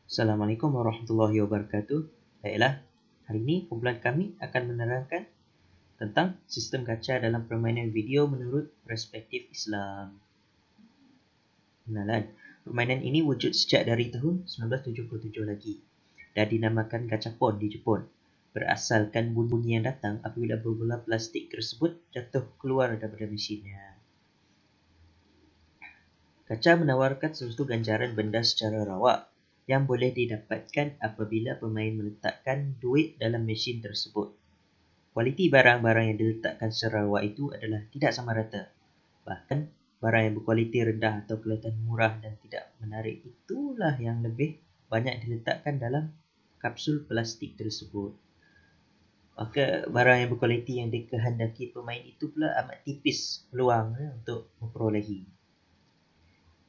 Assalamualaikum warahmatullahi wabarakatuh. Baiklah, hari ini kumpulan kami akan menerangkan tentang sistem gacha dalam permainan video menurut perspektif Islam. Kenalan, permainan ini wujud sejak dari tahun 1977 lagi dan dinamakan gachapon di Jepun. Berasalkan bunyi yang datang apabila bola plastik tersebut jatuh keluar daripada mesinnya. Gacha menawarkan sesuatu ganjaran benda secara rawak yang boleh didapatkan apabila pemain meletakkan duit dalam mesin tersebut. Kualiti barang-barang yang diletakkan secara rawak itu adalah tidak sama rata. Bahkan, barang yang berkualiti rendah atau kelihatan murah dan tidak menarik itulah yang lebih banyak diletakkan dalam kapsul plastik tersebut. Maka barang yang berkualiti yang dikehendaki pemain itu pula amat tipis peluangnya untuk memperolehi.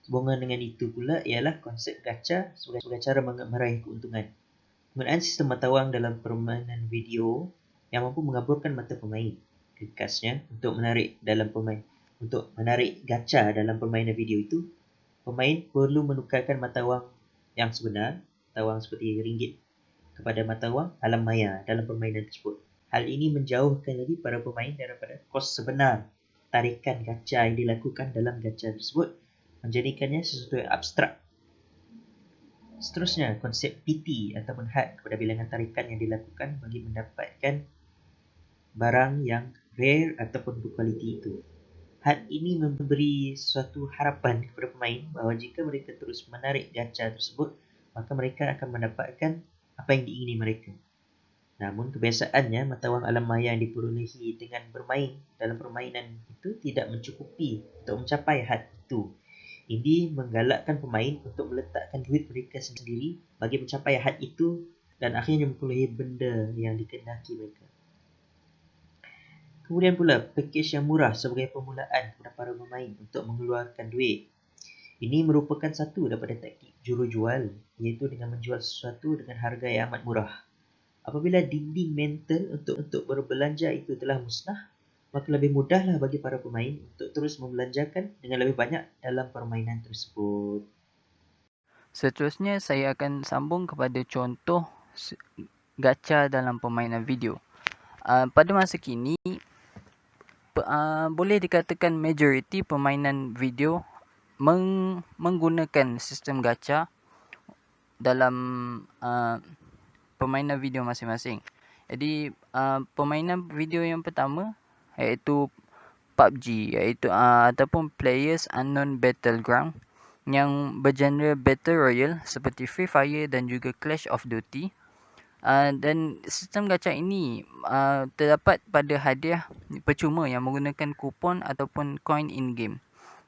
Sehubungan dengan itu pula ialah konsep gacha sebagai cara meraih keuntungan. Penggunaan sistem mata wang dalam permainan video yang mampu mengaburkan mata pemain. Ringkasnya, untuk menarik gacha dalam permainan video itu, pemain perlu menukarkan mata wang yang sebenar, mata wang seperti ringgit, kepada mata wang alam maya dalam permainan tersebut. Hal ini menjauhkan lagi para pemain daripada kos sebenar tarikan gacha yang dilakukan dalam gacha tersebut, menjadikannya sesuatu yang abstrak. Seterusnya, konsep PT ataupun had kepada bilangan tarikan yang dilakukan bagi mendapatkan barang yang rare ataupun berkualiti itu. Had ini memberi suatu harapan kepada pemain bahawa jika mereka terus menarik gacha tersebut, maka mereka akan mendapatkan apa yang diingini mereka. Namun kebiasaannya, mata wang alam maya yang diperolehi dengan bermain dalam permainan itu tidak mencukupi untuk mencapai had itu. Ini menggalakkan pemain untuk meletakkan duit mereka sendiri bagi mencapai had itu dan akhirnya memperolehi benda yang dikehendaki mereka. Kemudian pula, pakej yang murah sebagai permulaan kepada para pemain untuk mengeluarkan duit. Ini merupakan satu daripada taktik jurujual, iaitu dengan menjual sesuatu dengan harga yang amat murah. Apabila dinding mental untuk berbelanja itu telah musnah, maka lebih mudahlah bagi para pemain untuk terus membelanjakan dengan lebih banyak dalam permainan tersebut. Seterusnya, saya akan sambung kepada contoh gacha dalam permainan video. Pada masa kini, boleh dikatakan majoriti permainan video menggunakan sistem gacha dalam permainan video masing-masing. Jadi, permainan video yang pertama iaitu PUBG, iaitu ataupun Players Unknown Battleground yang bergenre Battle Royale seperti Free Fire dan juga Clash of Duty. Dan sistem gacha ini terdapat pada hadiah percuma yang menggunakan kupon ataupun coin in-game.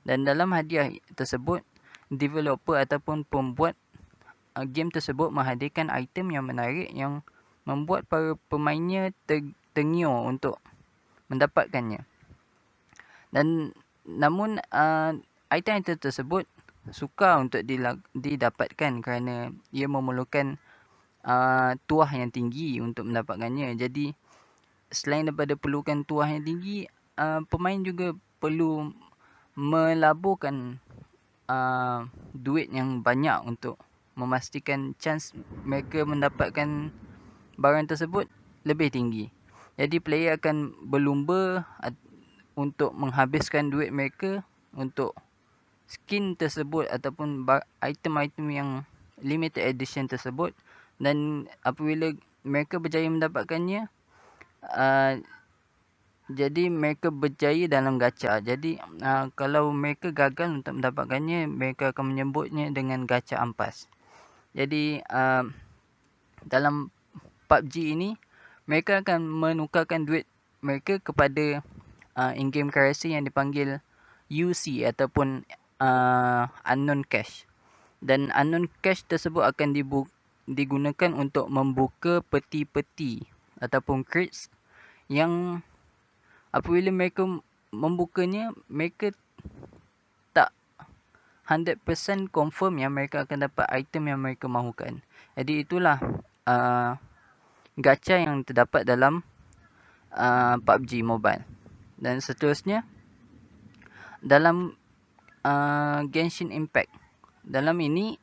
Dan dalam hadiah tersebut, developer ataupun pembuat game tersebut menghadirkan item yang menarik yang membuat para pemainnya tergiur untuk mendapatkannya. Dan namun item tersebut sukar untuk didapatkan kerana ia memerlukan tuah yang tinggi untuk mendapatkannya. Jadi selain daripada perlukan tuah yang tinggi, pemain juga perlu melaburkan duit yang banyak untuk memastikan chance mereka mendapatkan barang tersebut lebih tinggi. Jadi player akan berlumba untuk menghabiskan duit mereka untuk skin tersebut ataupun item-item yang limited edition tersebut, dan apabila mereka berjaya mendapatkannya, jadi mereka berjaya dalam gacha. Jadi kalau mereka gagal untuk mendapatkannya, mereka akan menyebutnya dengan gacha ampas. Jadi dalam PUBG ini, mereka akan menukarkan duit mereka kepada in-game currency yang dipanggil UC ataupun unknown cash. Dan unknown cash tersebut akan digunakan untuk membuka peti-peti ataupun crates yang apabila mereka membukanya, mereka tak 100% confirm yang mereka akan dapat item yang mereka mahukan. Jadi itulah gacha yang terdapat dalam PUBG Mobile. Dan seterusnya, dalam Genshin Impact, dalam ini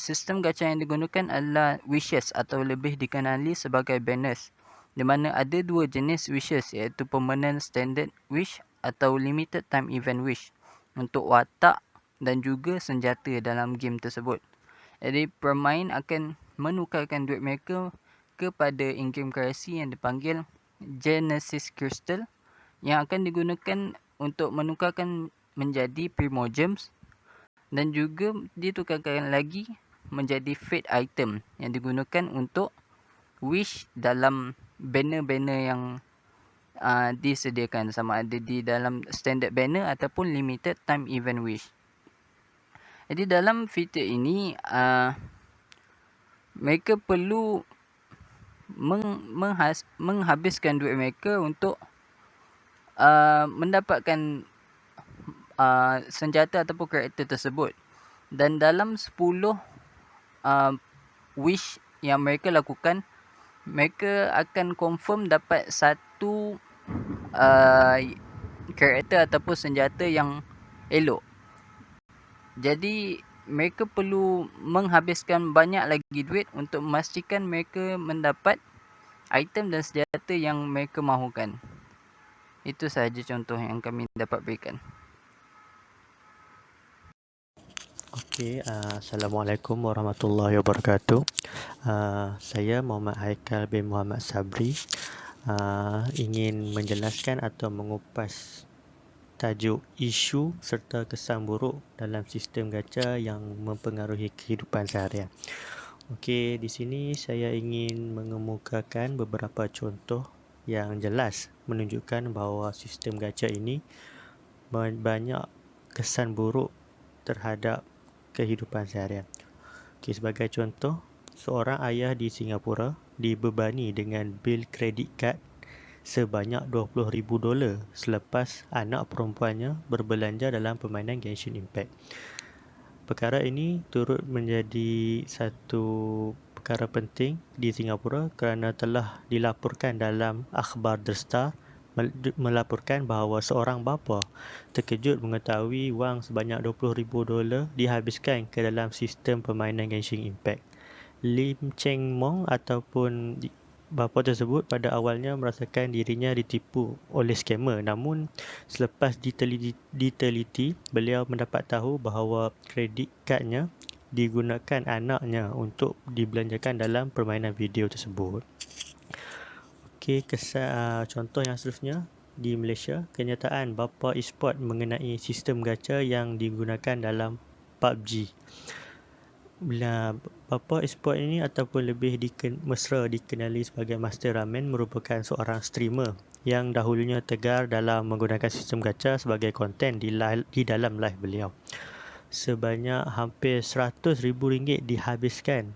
sistem gacha yang digunakan adalah wishes atau lebih dikenali sebagai banners, di mana ada dua jenis wishes, iaitu permanent standard wish atau limited time event wish untuk watak dan juga senjata dalam game tersebut. Jadi pemain akan menukarkan duit mereka kepada in-game currency yang dipanggil Genesis Crystal, yang akan digunakan untuk menukarkan menjadi Primogems, dan juga ditukarkan lagi menjadi Fate item yang digunakan untuk wish dalam banner-banner yang disediakan, sama ada di dalam standard banner ataupun limited time event wish. Jadi dalam fitur ini mereka perlu menghabiskan duit mereka untuk mendapatkan senjata ataupun karakter tersebut. Dan dalam 10 wish yang mereka lakukan, mereka akan confirm dapat satu karakter ataupun senjata yang elok. Jadi mereka perlu menghabiskan banyak lagi duit untuk memastikan mereka mendapat item dan senjata yang mereka mahukan. Itu sahaja contoh yang kami dapat berikan. Okey, Assalamualaikum warahmatullahi wabarakatuh. Saya Muhammad Haikal bin Muhammad Sabri, ingin menjelaskan atau mengupas tajuk isu serta kesan buruk dalam sistem gacha yang mempengaruhi kehidupan seharian. Okey, di sini saya ingin mengemukakan beberapa contoh yang jelas menunjukkan bahawa sistem gacha ini banyak kesan buruk terhadap kehidupan seharian. Okey, sebagai contoh, seorang ayah di Singapura dibebani dengan bil kredit kad sebanyak $20,000 selepas anak perempuannya berbelanja dalam permainan Genshin Impact. Perkara ini turut menjadi satu perkara penting di Singapura kerana telah dilaporkan dalam akhbar The Star, melaporkan bahawa seorang bapa terkejut mengetahui wang sebanyak $20,000 dihabiskan ke dalam sistem permainan Genshin Impact. Lim Cheng Mong ataupun bapa tersebut pada awalnya merasakan dirinya ditipu oleh skamer, namun selepas diteliti, beliau mendapat tahu bahawa kredit kadnya digunakan anaknya untuk dibelanjakan dalam permainan video tersebut. Okey, contoh yang seterusnya di Malaysia, kenyataan bapa e-sport mengenai sistem gacha yang digunakan dalam PUBG. Bila bapa e-sport ini ataupun lebih mesra dikenali sebagai Master Ramen merupakan seorang streamer yang dahulunya tegar dalam menggunakan sistem gacha sebagai konten di dalam live beliau. Sebanyak hampir RM100,000 dihabiskan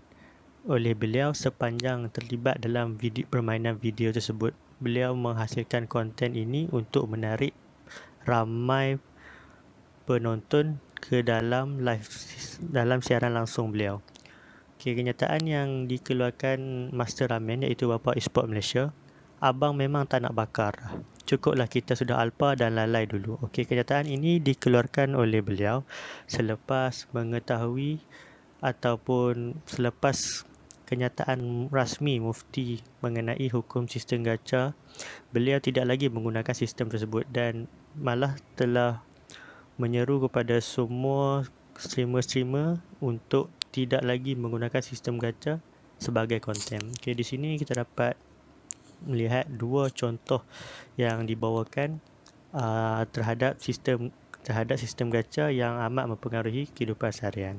oleh beliau sepanjang terlibat dalam permainan video tersebut. Beliau menghasilkan konten ini untuk menarik ramai penonton ke dalam siaran langsung beliau. Okay, kenyataan yang dikeluarkan Master Ramen iaitu bapa e-sport Malaysia, abang memang tak nak bakar. Cukuplah kita sudah alpha dan lalai dulu. Okey, kenyataan ini dikeluarkan oleh beliau selepas mengetahui ataupun selepas kenyataan rasmi mufti mengenai hukum sistem gacha. Beliau tidak lagi menggunakan sistem tersebut dan malah telah menyeru kepada semua streamer-streamer untuk tidak lagi menggunakan sistem gacha sebagai konten. Okey, di sini kita dapat melihat dua contoh yang dibawakan terhadap sistem gacha yang amat mempengaruhi kehidupan seharian.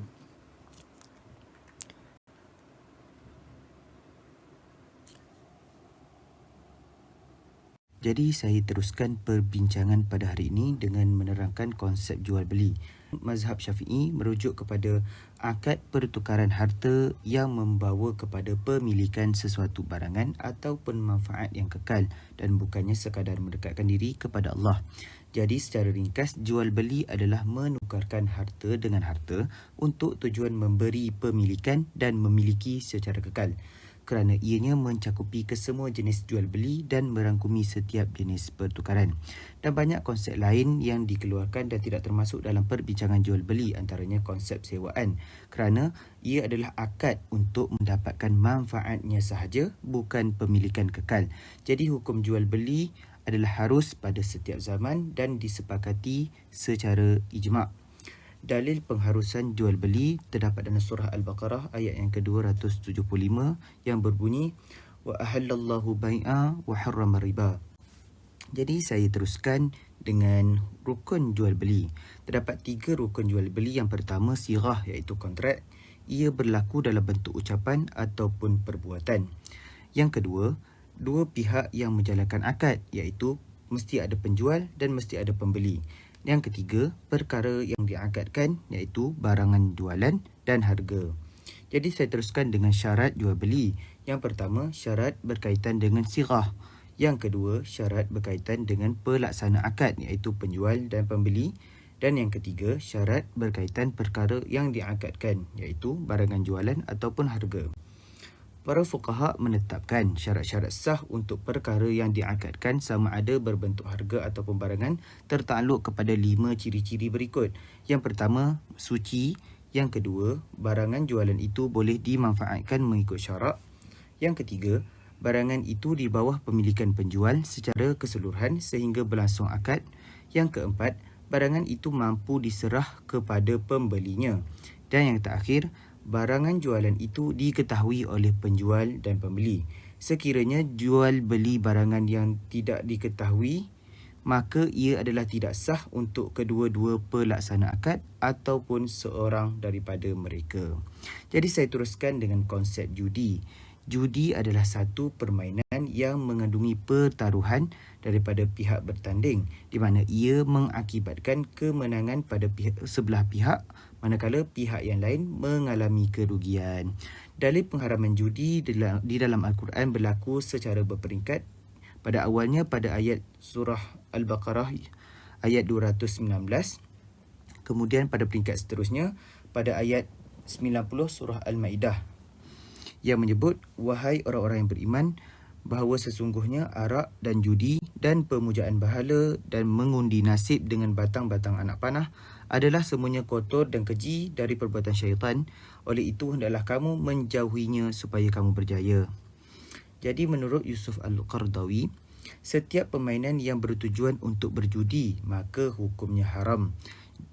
Jadi saya teruskan perbincangan pada hari ini dengan menerangkan konsep jual beli. Mazhab Syafi'i merujuk kepada akad pertukaran harta yang membawa kepada pemilikan sesuatu barangan atau manfaat yang kekal dan bukannya sekadar mendekatkan diri kepada Allah. Jadi secara ringkas, jual beli adalah menukarkan harta dengan harta untuk tujuan memberi pemilikan dan memiliki secara kekal. kerana ianya mencakupi kesemua jenis jual beli dan merangkumi setiap jenis pertukaran. Dan banyak konsep lain yang dikeluarkan dan tidak termasuk dalam perbincangan jual beli, antaranya konsep sewaan, kerana ia adalah akad untuk mendapatkan manfaatnya sahaja, bukan pemilikan kekal. Jadi hukum jual beli adalah harus pada setiap zaman dan disepakati secara ijma'. Dalil pengharusan jual beli terdapat dalam surah Al-Baqarah ayat yang ke-275 yang berbunyi wa ahallallahu bai'a wa harrama riba. Jadi saya teruskan dengan rukun jual beli. Terdapat 3 rukun jual beli. Yang pertama sirah, iaitu kontrak. Ia berlaku dalam bentuk ucapan ataupun perbuatan. Yang kedua, dua pihak yang menjalankan akad, iaitu mesti ada penjual dan mesti ada pembeli. Yang ketiga, perkara yang diakadkan, iaitu barangan jualan dan harga. Jadi saya teruskan dengan syarat jual beli. Yang pertama, syarat berkaitan dengan sirah. Yang kedua, syarat berkaitan dengan pelaksana akad, iaitu penjual dan pembeli. Dan yang ketiga, syarat berkaitan perkara yang diakadkan, iaitu barangan jualan ataupun harga. Para fuqaha menetapkan syarat-syarat sah untuk perkara yang diakadkan sama ada berbentuk harga ataupun barangan tertakluk kepada 5 ciri-ciri berikut. Yang pertama, suci. Yang kedua, barangan jualan itu boleh dimanfaatkan mengikut syarak. Yang ketiga, barangan itu di bawah pemilikan penjual secara keseluruhan sehingga berlangsung akad. Yang keempat, barangan itu mampu diserah kepada pembelinya. Dan yang terakhir, barangan jualan itu diketahui oleh penjual dan pembeli. Sekiranya jual beli barangan yang tidak diketahui, maka ia adalah tidak sah untuk kedua-dua pelaksana akad ataupun seorang daripada mereka. Jadi saya teruskan dengan konsep judi. Judi adalah satu permainan yang mengandungi pertaruhan daripada pihak bertanding, di mana ia mengakibatkan kemenangan pada sebelah pihak, manakala pihak yang lain mengalami kerugian. Dalil pengharaman judi di dalam Al-Quran berlaku secara berperingkat. Pada awalnya pada ayat surah Al-Baqarah ayat 219. Kemudian pada peringkat seterusnya pada ayat 90 surah Al-Maidah yang menyebut, wahai orang-orang yang beriman, bahawa sesungguhnya arak dan judi dan pemujaan berhala dan mengundi nasib dengan batang-batang anak panah adalah semuanya kotor dan keji dari perbuatan syaitan. Oleh itu hendaklah kamu menjauhinya supaya kamu berjaya. Jadi menurut Yusuf Al-Qardawi, setiap permainan yang bertujuan untuk berjudi maka hukumnya haram.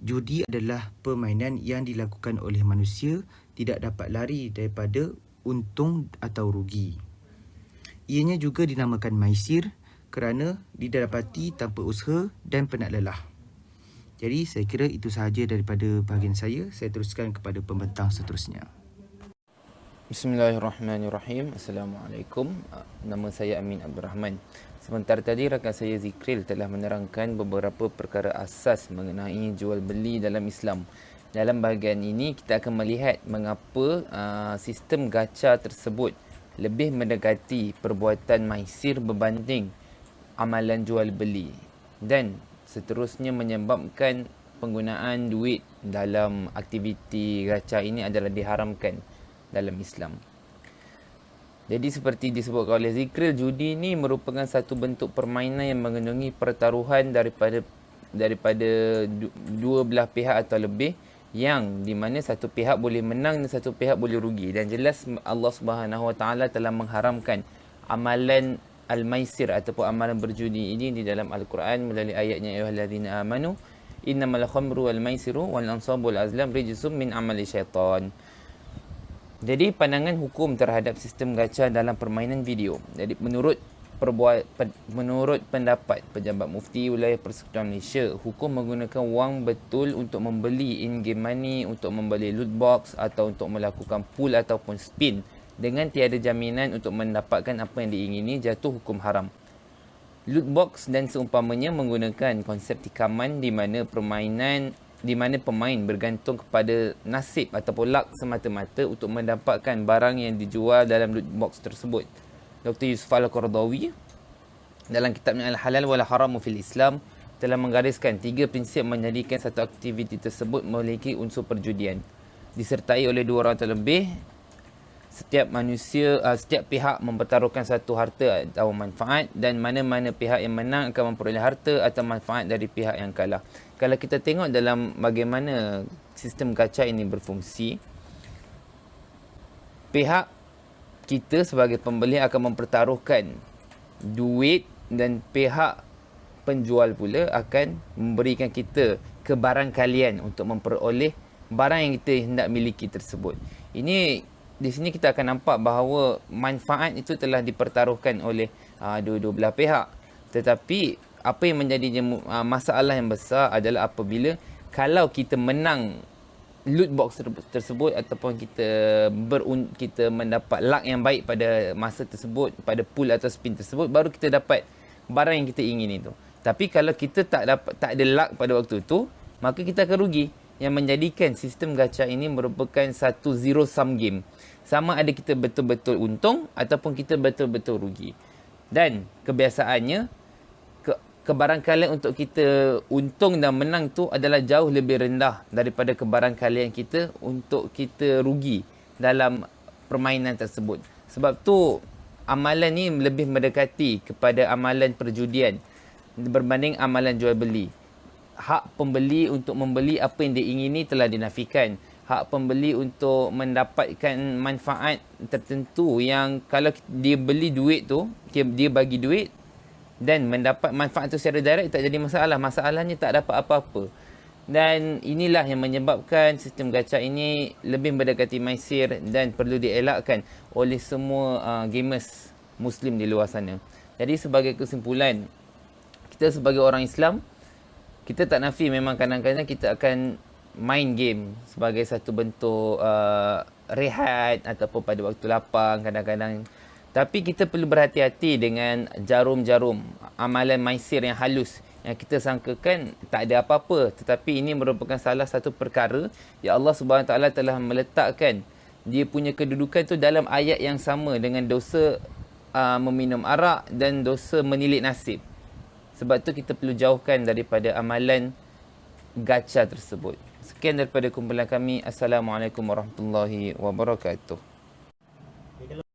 Judi adalah permainan yang dilakukan oleh manusia tidak dapat lari daripada untung atau rugi. Ianya juga dinamakan maisir kerana didapati tanpa usaha dan penat lelah. Jadi saya kira itu sahaja daripada bahagian saya. Saya teruskan kepada pembentang seterusnya. Bismillahirrahmanirrahim. Assalamualaikum. Nama saya Amin Abdul Rahman. Sebentar tadi rakan saya Zikril telah menerangkan beberapa perkara asas mengenai jual beli dalam Islam. Dalam bahagian ini kita akan melihat mengapa sistem gacha tersebut lebih mendekati perbuatan maisir berbanding amalan jual beli, dan seterusnya menyebabkan penggunaan duit dalam aktiviti gacha ini adalah diharamkan dalam Islam. Jadi seperti disebutkan oleh Zikril, judi ini merupakan satu bentuk permainan yang mengandungi pertaruhan daripada dua belah pihak atau lebih, yang di mana satu pihak boleh menang dan satu pihak boleh rugi. Dan jelas Allah Subhanahu Wa Taala telah mengharamkan amalan al-maisir ataupun amalan berjudi ini di dalam Al-Quran melalui ayatnya, ayyuhallazina amanu innamal khamru wal maisiru wal ansabu wal azlam rijsum min amali syaitan. Jadi pandangan hukum terhadap sistem gacha dalam permainan video. Jadi menurut pendapat Pejabat Mufti Wilayah Persekutuan Malaysia, hukum menggunakan wang betul untuk membeli in-game money, untuk membeli loot box atau untuk melakukan pull ataupun spin dengan tiada jaminan untuk mendapatkan apa yang diingini jatuh hukum haram. Loot box dan seumpamanya menggunakan konsep tikaman di mana pemain bergantung kepada nasib ataupun luck semata-mata untuk mendapatkan barang yang dijual dalam loot box tersebut. Dr. Yusuf Al-Qardawi dalam kitabnya Al-Halal wal Haramu fil Islam telah menggariskan 3 prinsip menjadikan satu aktiviti tersebut memiliki unsur perjudian, disertai oleh 2 orang atau lebih. setiap manusia, setiap pihak mempertaruhkan satu harta atau manfaat, dan mana-mana pihak yang menang akan memperoleh harta atau manfaat dari pihak yang kalah. Kalau kita tengok dalam bagaimana sistem gacha ini berfungsi, pihak kita sebagai pembeli akan mempertaruhkan duit dan pihak penjual pula akan memberikan kita kebarangkalian untuk memperoleh barang yang kita hendak miliki tersebut. Ini di sini kita akan nampak bahawa manfaat itu telah dipertaruhkan oleh dua-dua belah pihak. Tetapi apa yang menjadi masalah yang besar adalah apabila kalau kita menang loot box tersebut ataupun kita mendapat luck yang baik pada masa tersebut, pada pool atau spin tersebut, baru kita dapat barang yang kita ingin itu. Tapi kalau kita tak ada luck pada waktu itu, maka kita akan rugi, yang menjadikan sistem gacha ini merupakan satu zero sum game. Sama ada kita betul-betul untung ataupun kita betul-betul rugi. Dan kebiasaannya kebarangkalian untuk kita untung dan menang tu adalah jauh lebih rendah daripada kebarangkalian kita untuk kita rugi dalam permainan tersebut. Sebab tu amalan ni lebih mendekati kepada amalan perjudian berbanding amalan jual beli. Hak pembeli untuk membeli apa yang dia ingini telah dinafikan. Hak pembeli untuk mendapatkan manfaat tertentu yang kalau dia beli duit tu, dia bagi duit dan mendapat manfaat tu secara direct, tak jadi masalah. Masalahnya tak dapat apa-apa. Dan inilah yang menyebabkan sistem gacha ini lebih mendekati maisir dan perlu dielakkan oleh semua gamers Muslim di luar sana. Jadi sebagai kesimpulan, kita sebagai orang Islam, kita tak nafi memang kadang-kadang kita akan main game sebagai satu bentuk rehat ataupun pada waktu lapang kadang-kadang. Tapi kita perlu berhati-hati dengan jarum-jarum amalan maisir yang halus yang kita sangkakan tak ada apa-apa, tetapi ini merupakan salah satu perkara yang Allah Subhanahu Taala telah meletakkan dia punya kedudukan tu dalam ayat yang sama dengan dosa meminum arak dan dosa menilik nasib. Sebab tu kita perlu jauhkan daripada amalan gacha tersebut. Sekian daripada kumpulan kami. Assalamualaikum warahmatullahi wabarakatuh.